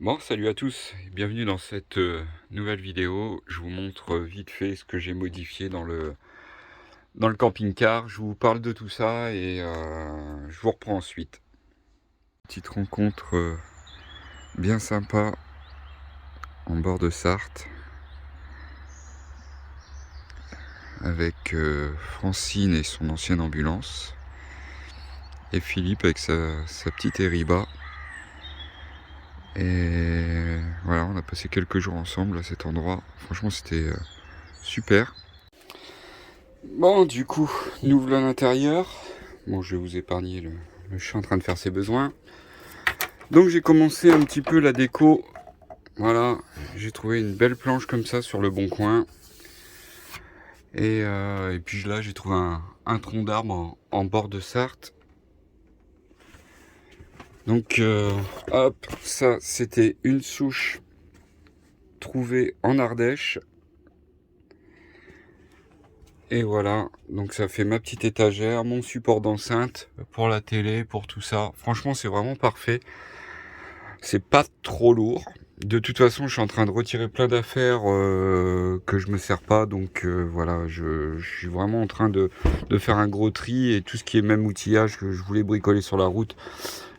Bon, salut à tous, et bienvenue dans cette nouvelle vidéo. Je vous montre vite fait ce que j'ai modifié dans le camping-car. Je vous parle de tout ça et je vous reprends ensuite. Petite rencontre bien sympa en bord de Sarthe avec Francine et son ancienne ambulance et Philippe avec sa petite Eriba. Et voilà, on a passé quelques jours ensemble à cet endroit. Franchement, c'était super. Bon, du coup, nous voilà à l'intérieur. Bon, je vais vous épargner le chat en train de faire ses besoins. Donc j'ai commencé un petit peu la déco. Voilà, j'ai trouvé une belle planche comme ça sur le bon coin. Et puis là, j'ai trouvé un tronc d'arbre en bord de Sarthe. Donc, hop, ça, c'était une souche trouvée en Ardèche. Et voilà, donc ça fait ma petite étagère, mon support d'enceinte pour la télé, pour tout ça. Franchement, c'est vraiment parfait. C'est pas trop lourd. De toute façon, je suis en train de retirer plein d'affaires que je me sers pas. Donc voilà, je suis vraiment en train de faire un gros tri. Et tout ce qui est même outillage que je voulais bricoler sur la route,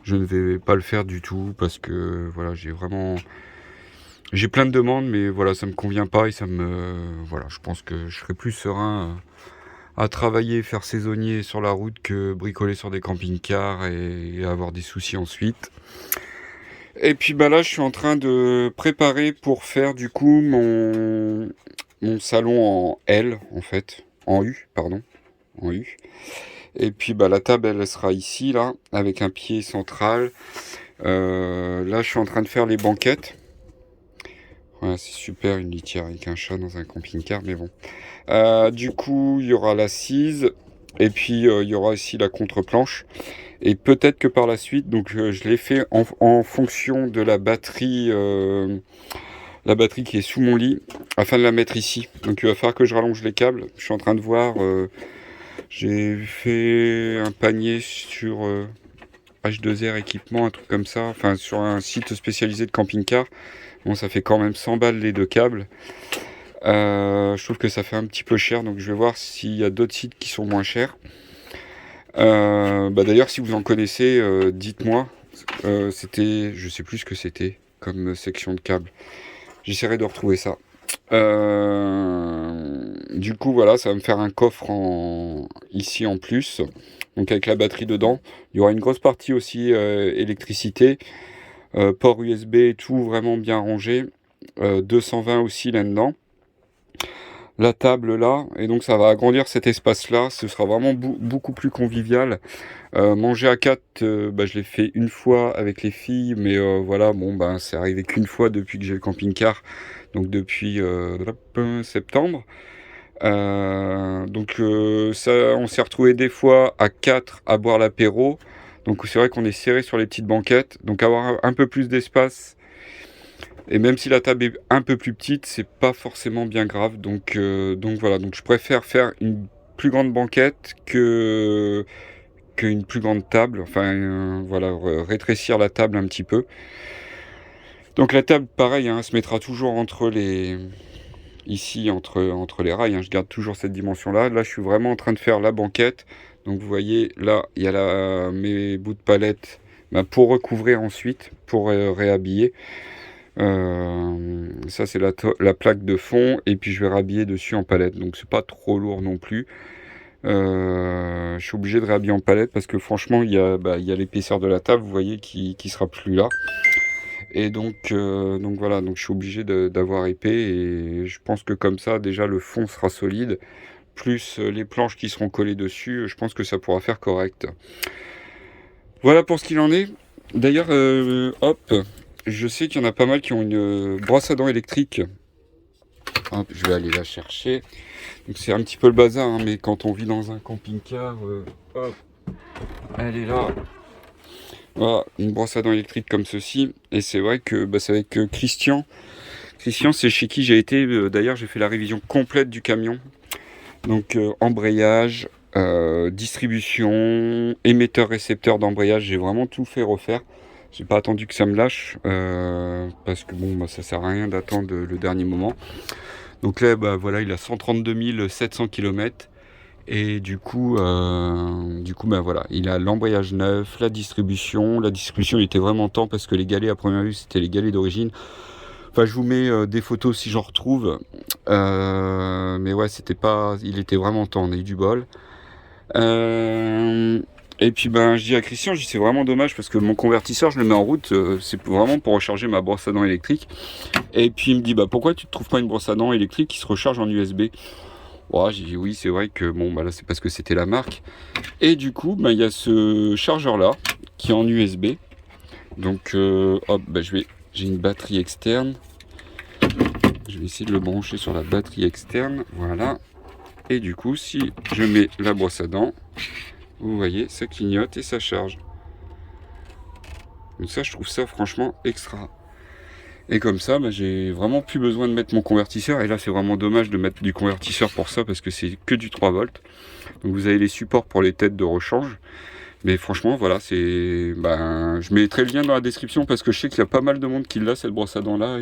je ne vais pas le faire du tout. Parce que voilà, j'ai plein de demandes, mais voilà, ça me convient pas. Et voilà, je pense que je serai plus serein à travailler, faire saisonnier sur la route que bricoler sur des camping-cars et avoir des soucis ensuite. Et puis bah là, je suis en train de préparer pour faire du coup mon salon en L, en fait, en U, pardon, en U. Et puis bah la table, elle sera ici, là, avec un pied central. Là, je suis en train de faire les banquettes. Voilà, c'est super, une litière avec un chat dans un camping-car, mais bon. Du coup, il y aura l'assise, et puis il y aura aussi la contre-planche. Et peut-être que par la suite, donc je l'ai fait en fonction de la batterie qui est sous mon lit, afin de la mettre ici. Donc il va falloir que je rallonge les câbles. Je suis en train de voir, j'ai fait un panier sur H2R équipement, un truc comme ça, enfin sur un site spécialisé de camping-car. Bon, ça fait quand même 100 balles les deux câbles. Je trouve que ça fait un petit peu cher, donc je vais voir s'il y a d'autres sites qui sont moins chers. Bah d'ailleurs, si vous en connaissez, dites-moi. Je sais plus ce que c'était comme section de câble. J'essaierai de retrouver ça. Du coup, voilà, ça va me faire un coffre ici en plus. Donc avec la batterie dedans. Il y aura une grosse partie aussi électricité. Port USB et tout vraiment bien rangé. 220 aussi là-dedans. La table là. Et donc ça va agrandir cet espace-là. Ce sera vraiment beaucoup plus convivial. Manger à 4, bah, je l'ai fait une fois avec les filles, mais voilà, bon, ben, c'est arrivé qu'une fois depuis que j'ai le camping-car, donc depuis septembre. Donc ça, on s'est retrouvé des fois à 4 à boire l'apéro. Donc c'est vrai qu'on est serré sur les petites banquettes, donc avoir un peu plus d'espace. Et même si la table est un peu plus petite, c'est pas forcément bien grave. Donc voilà, donc je préfère faire une plus grande banquette qu'une plus grande table, enfin voilà, rétrécir la table un petit peu. Donc la table, pareil, hein, se mettra toujours ici entre les rails, hein, je garde toujours cette dimension-là. Là, je suis vraiment en train de faire la banquette. Donc vous voyez, là, il y a mes bouts de palette bah, pour recouvrir ensuite, pour réhabiller. Ça, c'est la plaque de fond, et puis je vais rhabiller dessus en palette. Donc c'est pas trop lourd non plus. Je suis obligé de réhabiller en palette parce que franchement il y a l'épaisseur de la table, vous voyez, qui sera plus là. Et donc voilà, donc je suis obligé d'avoir épais, et je pense que comme ça déjà le fond sera solide, plus les planches qui seront collées dessus, je pense que ça pourra faire correct. Voilà pour ce qu'il en est. D'ailleurs, hop, je sais qu'il y en a pas mal qui ont une brosse à dents électrique. Hop, je vais aller la chercher. Donc c'est un petit peu le bazar, hein, mais quand on vit dans un camping-car, hop, elle est là. Voilà, une brosse à dents électrique comme ceci. Et c'est vrai que bah, c'est avec Christian. Christian, c'est chez qui j'ai été. D'ailleurs, j'ai fait la révision complète du camion. Donc embrayage, distribution, émetteur-récepteur d'embrayage. J'ai vraiment tout fait refaire. J'ai pas attendu que ça me lâche parce que bon, bah, ça sert à rien d'attendre le dernier moment. Donc là, bah, voilà, il a 132 700 km. Et du coup, bah, voilà, il a l'embrayage neuf, la distribution. La distribution, il était vraiment temps parce que les galets, à première vue, c'était les galets d'origine. Enfin, je vous mets des photos si j'en retrouve. Mais ouais, il était vraiment temps, on a eu du bol. Et puis ben, je dis à Christian, c'est vraiment dommage parce que mon convertisseur, je le mets en route, c'est vraiment pour recharger ma brosse à dents électrique. Et puis il me dit, bah pourquoi tu ne trouves pas une brosse à dents électrique qui se recharge en USB? Ouais, j'ai dit oui, c'est vrai que bon, bah là c'est parce que c'était la marque. Et du coup, bah, il y a ce chargeur là qui est en USB. Donc hop, bah, j'ai une batterie externe. Je vais essayer de le brancher sur la batterie externe, voilà. Et du coup, si je mets la brosse à dents, vous voyez, ça clignote et ça charge. Donc ça, je trouve ça franchement extra. Et comme ça, bah, j'ai vraiment plus besoin de mettre mon convertisseur. Et là, c'est vraiment dommage de mettre du convertisseur pour ça parce que c'est que du 3 volts. Donc vous avez les supports pour les têtes de rechange. Mais franchement, voilà, je mettrai le lien dans la description parce que je sais qu'il y a pas mal de monde qui l'a, cette brosse à dents là.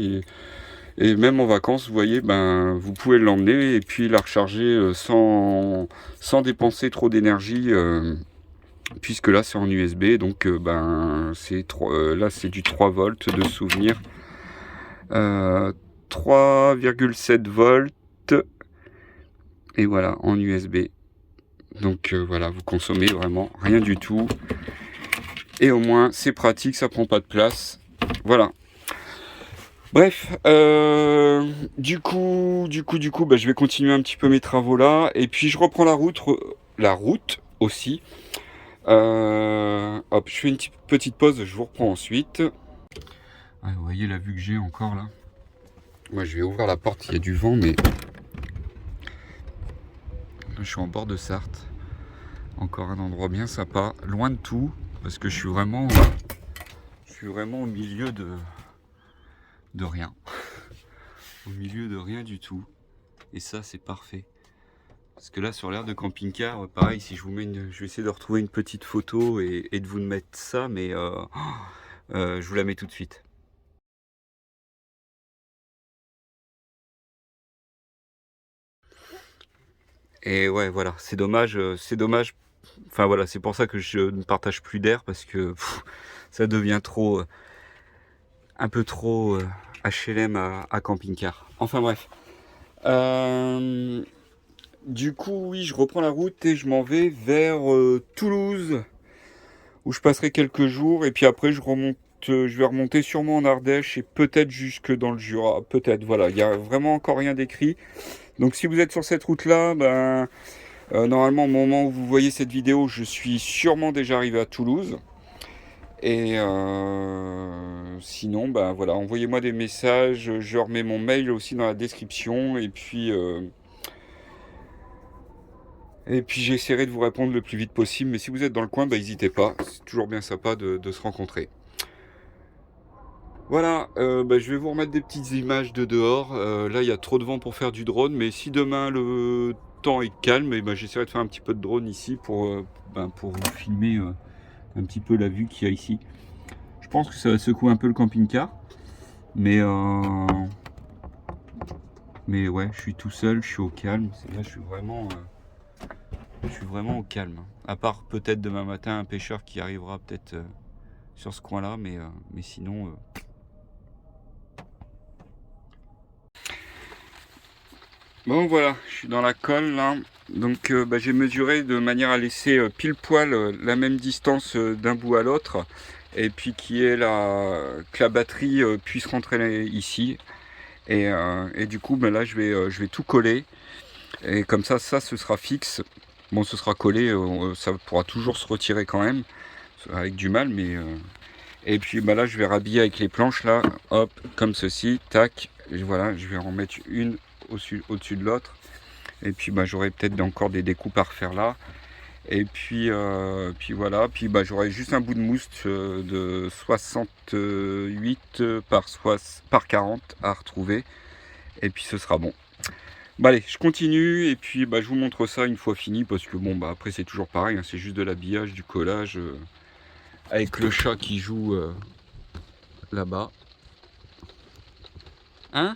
Et même en vacances, vous voyez, vous pouvez l'emmener et puis la recharger sans dépenser trop d'énergie. Puisque là c'est en USB, donc là c'est du 3 volts de souvenir. 3,7 volts. Et voilà, en USB. Donc voilà, vous consommez vraiment rien du tout. Et au moins c'est pratique, ça prend pas de place. Voilà. Bref, du coup, bah, je vais continuer un petit peu mes travaux là. Et puis je reprends la route aussi. Hop, je fais une petite pause, je vous reprends ensuite. Ah, vous voyez la vue que j'ai encore là. Moi je vais ouvrir la porte, il y a du vent, mais je suis en bord de Sarthe. Encore un endroit bien sympa, loin de tout, parce que je suis vraiment au milieu de rien. Au milieu de rien du tout. Et ça c'est parfait. Parce que là sur l'aire de camping-car, pareil, si je vous mets je vais essayer de retrouver une petite photo et de vous mettre ça, mais je vous la mets tout de suite. Et ouais, voilà, c'est dommage, Enfin voilà, c'est pour ça que je ne partage plus d'air parce que ça devient trop, un peu trop HLM à camping-car. Enfin bref. Du coup, oui, je reprends la route et je m'en vais vers Toulouse, où je passerai quelques jours. Et puis après, je vais remonter sûrement en Ardèche et peut-être jusque dans le Jura. Peut-être, voilà. Il n'y a vraiment encore rien d'écrit. Donc si vous êtes sur cette route-là, normalement, au moment où vous voyez cette vidéo, je suis sûrement déjà arrivé à Toulouse. Et sinon, voilà, envoyez-moi des messages. Je remets mon mail aussi dans la description. Et puis j'essaierai de vous répondre le plus vite possible. Mais si vous êtes dans le coin, n'hésitez pas. C'est toujours bien sympa de se rencontrer. Voilà, je vais vous remettre des petites images de dehors. Là, il y a trop de vent pour faire du drone. Mais si demain le temps est calme, j'essaierai de faire un petit peu de drone ici pour vous filmer un petit peu la vue qu'il y a ici. Je pense que ça va secouer un peu le camping-car. Mais ouais, je suis tout seul, je suis au calme. Là, je suis vraiment au calme. À part peut-être demain matin un pêcheur qui arrivera peut-être sur ce coin-là, mais sinon. Bon voilà, je suis dans la colle là. Donc j'ai mesuré de manière à laisser pile poil la même distance d'un bout à l'autre. Et puis que la batterie puisse rentrer ici. Et du coup là je vais tout coller. Et comme ça ce sera fixe. Bon, ce sera collé, ça pourra toujours se retirer quand même, avec du mal, mais... Et puis là, je vais rhabiller avec les planches, là, hop, comme ceci, tac, et voilà, je vais en mettre une au-dessus de l'autre. Et puis j'aurai peut-être encore des découpes à refaire là. Et puis voilà, puis j'aurai juste un bout de mousse de 68 par 40 à retrouver. Et puis ce sera bon. Allez, je continue et puis je vous montre ça une fois fini parce que après c'est toujours pareil, hein, c'est juste de l'habillage, du collage avec le chat qui joue là-bas. Hein?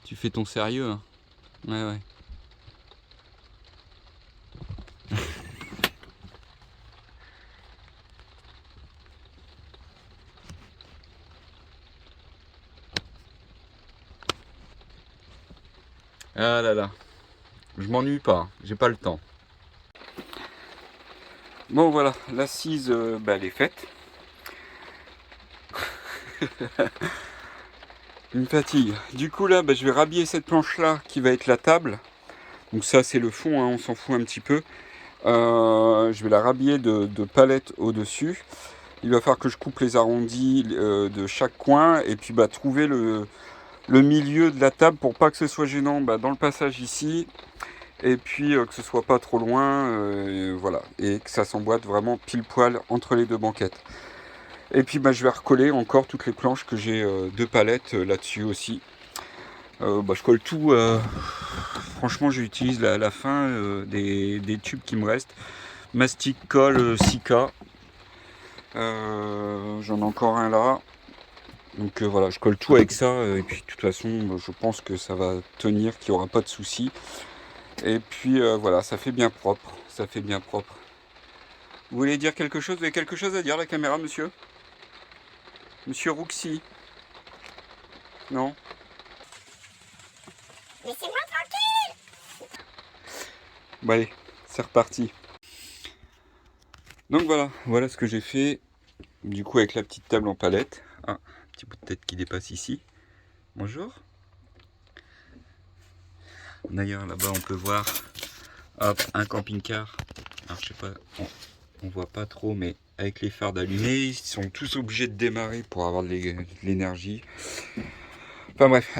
Tu fais ton sérieux, hein? Ouais, ouais. Ah là là, je m'ennuie pas, j'ai pas le temps. Bon voilà, l'assise, elle est faite. Une fatigue. Du coup là, je vais rhabiller cette planche là qui va être la table. Donc ça c'est le fond, hein, on s'en fout un petit peu. Je vais la rhabiller de palettes au-dessus. Il va falloir que je coupe les arrondis de chaque coin et puis trouver le milieu de la table pour pas que ce soit gênant dans le passage ici. Et puis que ce soit pas trop loin, voilà. Et que ça s'emboîte vraiment pile poil entre les deux banquettes. Et puis je vais recoller encore toutes les planches que j'ai de palettes là-dessus aussi. Je colle tout. Franchement, j'utilise la fin des tubes qui me restent. Mastic colle Sika. J'en ai encore un là. Donc voilà, je colle tout avec ça. Et puis de toute façon, je pense que ça va tenir, qu'il n'y aura pas de soucis. Et puis voilà, ça fait bien propre. Ça fait bien propre. Vous voulez dire quelque chose? Vous avez quelque chose à dire, la caméra, monsieur? Monsieur Rouxy? Non? Laissez-moi tranquille! Bon allez, c'est reparti. Donc voilà ce que j'ai fait. Du coup avec la petite table en palette. Ah, petit bout de tête qui dépasse ici. Bonjour. D'ailleurs là-bas on peut voir hop, un camping-car. Alors je sais pas, on voit pas trop, mais avec les phares allumés, ils sont tous obligés de démarrer pour avoir de l'énergie. Enfin bref.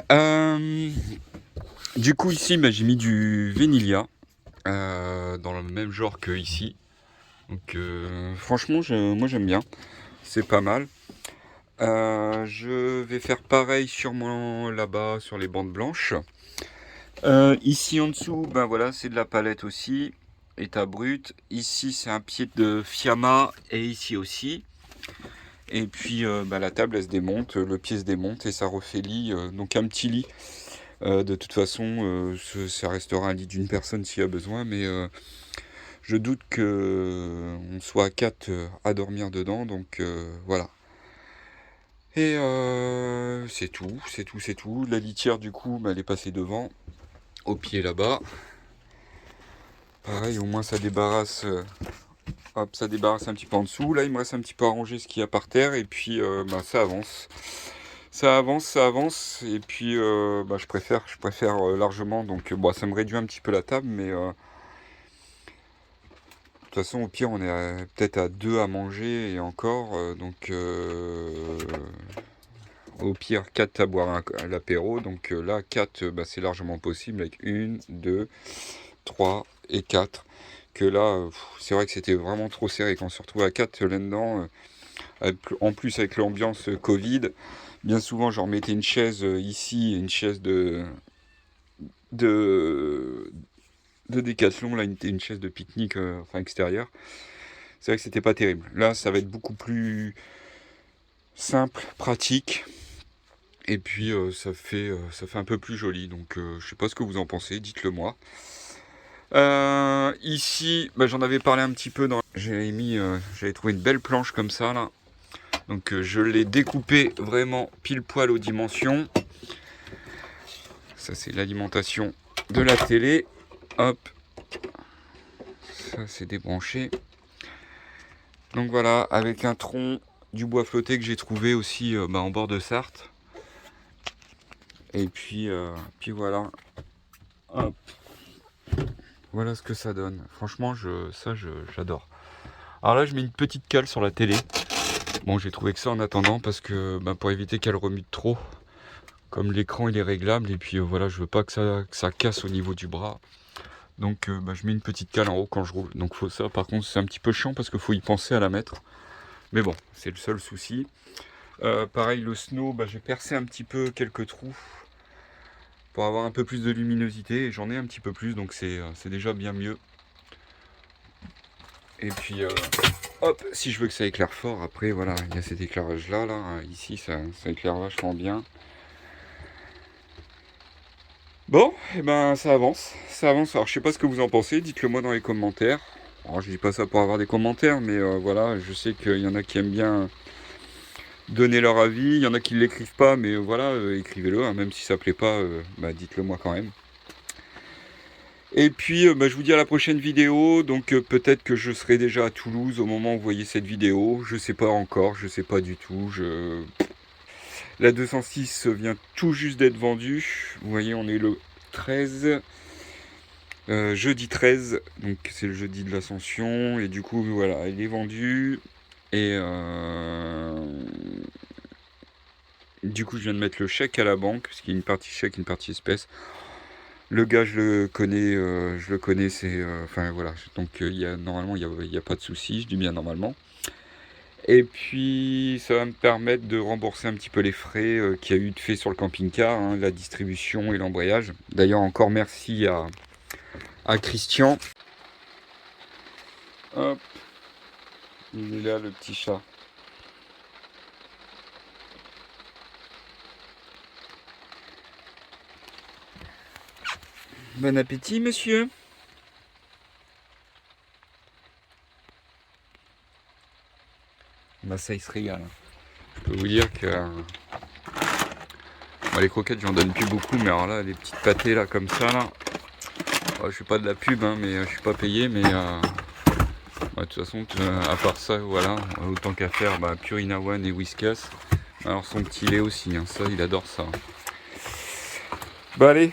Du coup ici j'ai mis du Venilia. Dans le même genre que ici. Donc franchement moi j'aime bien. C'est pas mal. Je vais faire pareil sûrement là-bas sur les bandes blanches. Ici en dessous, voilà, c'est de la palette aussi, état brut. Ici c'est un pied de Fiamma et ici aussi. Et puis la table elle se démonte, le pied se démonte et ça refait lit. Donc un petit lit. De toute façon, ça restera un lit d'une personne s'il y a besoin, mais je doute qu'on soit 4 à dormir dedans, donc voilà. Et c'est tout. La litière du coup, elle est passée devant, au pied là-bas. Pareil, au moins ça débarrasse, hop, ça débarrasse un petit peu en dessous. Là, il me reste un petit peu à ranger ce qu'il y a par terre, et puis ça avance. Ça avance, et puis je préfère largement. Donc ça me réduit un petit peu la table, mais de toute façon, au pire, on est peut-être à 2 à manger et encore, donc au pire 4 à boire à l'apéro, donc là 4 c'est largement possible avec 1, 2, 3 et 4. Que là c'est vrai que c'était vraiment trop serré quand on se retrouve à 4 là-dedans, en plus avec l'ambiance Covid, bien souvent je remettais une chaise ici, une chaise de Décathlon, là une chaise de pique-nique extérieure. C'est vrai que c'était pas terrible. Là ça va être beaucoup plus simple, pratique. Et puis ça fait un peu plus joli, donc je sais pas ce que vous en pensez, dites-le moi. Ici, j'en avais parlé un petit peu j'avais trouvé une belle planche comme ça là. Donc je l'ai découpée vraiment pile poil aux dimensions. Ça c'est l'alimentation de la télé. Hop. Ça c'est débranché. Donc voilà, avec un tronc du bois flotté que j'ai trouvé aussi en bord de Sarthe. Et puis voilà. Hop. Voilà ce que ça donne. Franchement, j'adore. Alors là, je mets une petite cale sur la télé. Bon, j'ai trouvé que ça en attendant parce que pour éviter qu'elle remue trop. Comme l'écran il est réglable et puis voilà, je veux pas que ça casse au niveau du bras. Donc je mets une petite cale en haut quand je roule. Donc ça, par contre, c'est un petit peu chiant parce qu'il faut y penser à la mettre. Mais bon, c'est le seul souci. Pareil, le snow, j'ai percé un petit peu quelques trous pour avoir un peu plus de luminosité, et j'en ai un petit peu plus, donc c'est déjà bien mieux. Et puis hop, si je veux que ça éclaire fort, après voilà, il y a cet éclairage là, ici ça éclaire vachement bien. Bon, et ben ça avance, ça avance. Alors je sais pas ce que vous en pensez, dites-le moi dans les commentaires. Alors je dis pas ça pour avoir des commentaires, mais voilà, je sais qu'il y en a qui aiment bien donner leur avis, il y en a qui ne l'écrivent pas, mais voilà, écrivez-le, hein, même si ça plaît pas, bah, dites-le moi quand même. Et puis bah, je vous dis à la prochaine vidéo, donc peut-être que je serai déjà à Toulouse au moment où vous voyez cette vidéo, je sais pas encore, je sais pas du tout, La 206 vient tout juste d'être vendue, vous voyez on est le 13, jeudi 13, donc c'est le jeudi de l'Ascension, et du coup voilà, il est vendu, et du coup je viens de mettre le chèque à la banque, parce qu'il y a une partie chèque, une partie espèce. Le gars je le connais, c'est, enfin voilà, donc normalement il y a pas de souci, je dis bien normalement. Et puis ça va me permettre de rembourser un petit peu les frais qu'il y a eu de fait sur le camping-car, hein, la distribution et l'embrayage. D'ailleurs encore merci à Christian. Hop, il est là le petit chat. Bon appétit monsieur. Bah ça il se régale. Je peux vous dire que bah, les croquettes j'en donne plus beaucoup, mais alors là les petites pâtées là comme ça là. Je fais pas de la pub hein, mais je suis pas payé, mais de toute façon à part ça voilà, autant qu'à faire bah, Purina One et Whiskas. Alors son petit lait aussi, hein, ça il adore ça. Bah allez,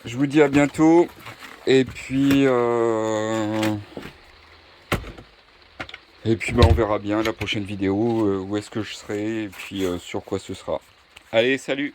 je vous dis à bientôt, et puis bah, on verra bien la prochaine vidéo, où est-ce que je serai, et puis sur quoi ce sera. Allez, salut!